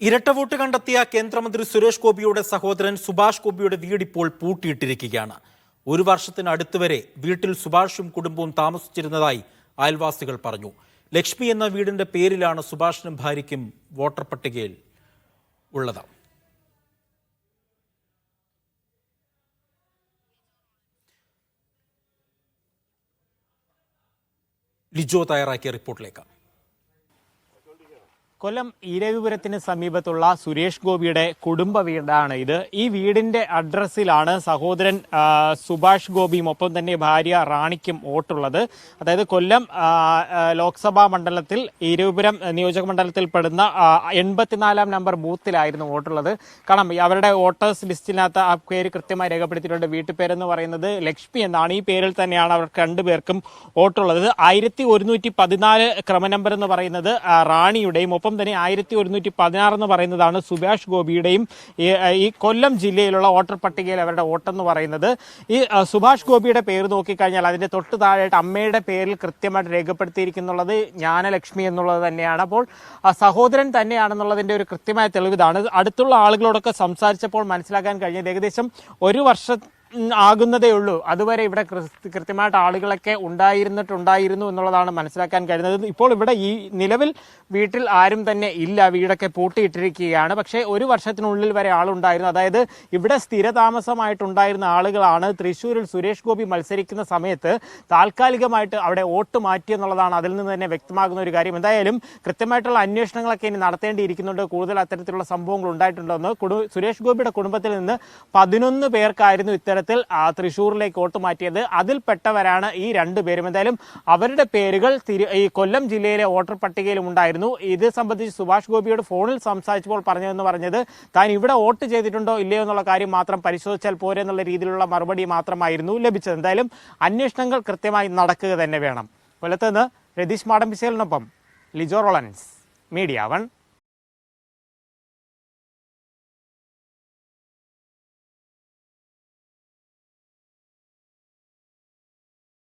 ഇരട്ട വോട്ട് കണ്ടെത്തിയ കേന്ദ്രമന്ത്രി സുരേഷ് ഗോപിയുടെ സഹോദരൻ സുഭാഷ് ഗോപിയുടെ വീട് ഇപ്പോൾ പൂട്ടിയിട്ടിരിക്കുകയാണ്. ഒരു വർഷത്തിനടുത്ത് വരെ വീട്ടിൽ സുഭാഷും കുടുംബവും താമസിച്ചിരുന്നതായി അയൽവാസികൾ പറഞ്ഞു. ലക്ഷ്മി എന്ന വീടിന്റെ പേരിലാണ് സുഭാഷിനും ഭാര്യയ്ക്കും വോട്ടർ പട്ടികയിൽ ഉള്ളത്. ലിജോ തയ്യാറാക്കിയ റിപ്പോർട്ടിലേക്ക്. കൊല്ലം ഈരവിപുരത്തിന് സമീപത്തുള്ള സുരേഷ് ഗോപിയുടെ കുടുംബ വീടാണ് ഇത്. ഈ വീടിന്റെ അഡ്രസ്സിലാണ് സഹോദരൻ സുഭാഷ് ഗോപിയും ഒപ്പം തന്നെ ഭാര്യ റാണിക്കും വോട്ടുള്ളത്. അതായത് കൊല്ലം ലോക്സഭാ മണ്ഡലത്തിൽ ഈരവിപുരം നിയോജക മണ്ഡലത്തിൽ പെടുന്ന 84-ാം നമ്പർ ബൂത്തിലായിരുന്നു വോട്ടുള്ളത്. കാരണം അവരുടെ വോട്ടേഴ്സ് ലിസ്റ്റിനകത്ത് ആ പേര് കൃത്യമായി രേഖപ്പെടുത്തിയിട്ടുണ്ട്. വീട്ടുപേരെന്ന് പറയുന്നത് ലക്ഷ്മി എന്നാണ്. ഈ പേരിൽ തന്നെയാണ് അവർക്ക് രണ്ടുപേർക്കും വോട്ടുള്ളത്. 1114 ക്രമനമ്പർ എന്ന് പറയുന്നത് റാണിയുടെയും ഒപ്പം തന്നെ 1116 എന്ന് പറയുന്നതാണ് സുഭാഷ് ഗോപിയുടെയും ഈ കൊല്ലം ജില്ലയിലുള്ള വോട്ടർ പട്ടികയിൽ അവരുടെ വോട്ടെന്ന് പറയുന്നത്. ഈ സുഭാഷ് ഗോപിയുടെ പേര് നോക്കിക്കഴിഞ്ഞാൽ അതിന്റെ തൊട്ട് താഴെയായിട്ട് അമ്മയുടെ പേരിൽ കൃത്യമായിട്ട് രേഖപ്പെടുത്തിയിരിക്കുന്നുള്ളത് ജ്ഞാനലക്ഷ്മി എന്നുള്ളത് തന്നെയാണ്. അപ്പോൾ സഹോദരൻ തന്നെയാണെന്നുള്ളതിന്റെ ഒരു കൃത്യമായ തെളിവിതാണ്. അടുത്തുള്ള ആളുകളോടൊക്കെ സംസാരിച്ചപ്പോൾ മനസ്സിലാക്കാൻ കഴിഞ്ഞത് ഏകദേശം ഒരു വർഷം ആകുന്നതേ ഉള്ളൂ. അതുവരെ ഇവിടെ കൃത്യമായിട്ട് ആളുകളൊക്കെ ഉണ്ടായിരുന്നു എന്നുള്ളതാണ് മനസ്സിലാക്കാൻ കഴിയുന്നത്. ഇപ്പോൾ ഇവിടെ ഈ നിലവിൽ വീട്ടിൽ ആരും തന്നെ ഇല്ല, വീടൊക്കെ പൂട്ടിയിട്ടിരിക്കുകയാണ്. പക്ഷേ ഒരു വർഷത്തിനുള്ളിൽ വരെ ആളുണ്ടായിരുന്നു. അതായത് ഇവിടെ സ്ഥിരതാമസമായിട്ടുണ്ടായിരുന്ന ആളുകളാണ് തൃശ്ശൂരിൽ സുരേഷ് ഗോപി മത്സരിക്കുന്ന സമയത്ത് താൽക്കാലികമായിട്ട് അവിടെ വോട്ട് മാറ്റിയെന്നുള്ളതാണ് അതിൽ നിന്ന് തന്നെ വ്യക്തമാകുന്ന ഒരു കാര്യം. എന്തായാലും കൃത്യമായിട്ടുള്ള അന്വേഷണങ്ങളൊക്കെ ഇനി നടത്തേണ്ടിയിരിക്കുന്നുണ്ട്. കൂടുതൽ അത്തരത്തിലുള്ള സംഭവങ്ങൾ ഉണ്ടായിട്ടുണ്ടെന്ന് സുരേഷ് ഗോപിയുടെ കുടുംബത്തിൽ നിന്ന് 11 പേർക്കായിരുന്നു ഇത്തരത്തിൽ തൃശ്ശൂരിലേക്ക് വോട്ട് മാറ്റിയത്. അതിൽപ്പെട്ടവരാണ് ഈ രണ്ടുപേരും. എന്തായാലും അവരുടെ പേരുകൾ ഈ കൊല്ലം ജില്ലയിലെ വോട്ടർ പട്ടികയിലും ഉണ്ടായിരുന്നു. ഇത് സംബന്ധിച്ച് സുഭാഷ് ഗോപിയോട് ഫോണിൽ സംസാരിച്ചപ്പോൾ പറഞ്ഞത് താൻ ഇവിടെ വോട്ട് ചെയ്തിട്ടുണ്ടോ ഇല്ലയോ എന്നുള്ള കാര്യം മാത്രം പരിശോധിച്ചാൽ പോരെ എന്നുള്ള രീതിയിലുള്ള മറുപടി മാത്രമായിരുന്നു ലഭിച്ചത്. എന്തായാലും അന്വേഷണങ്ങൾ കൃത്യമായി നടക്കുക തന്നെ വേണം. കൊല്ലത്ത് നിന്ന് രതീഷ് മാടമ്പിശേലിനൊപ്പം ലിജോ റോളൻസ്, മീഡിയ 1.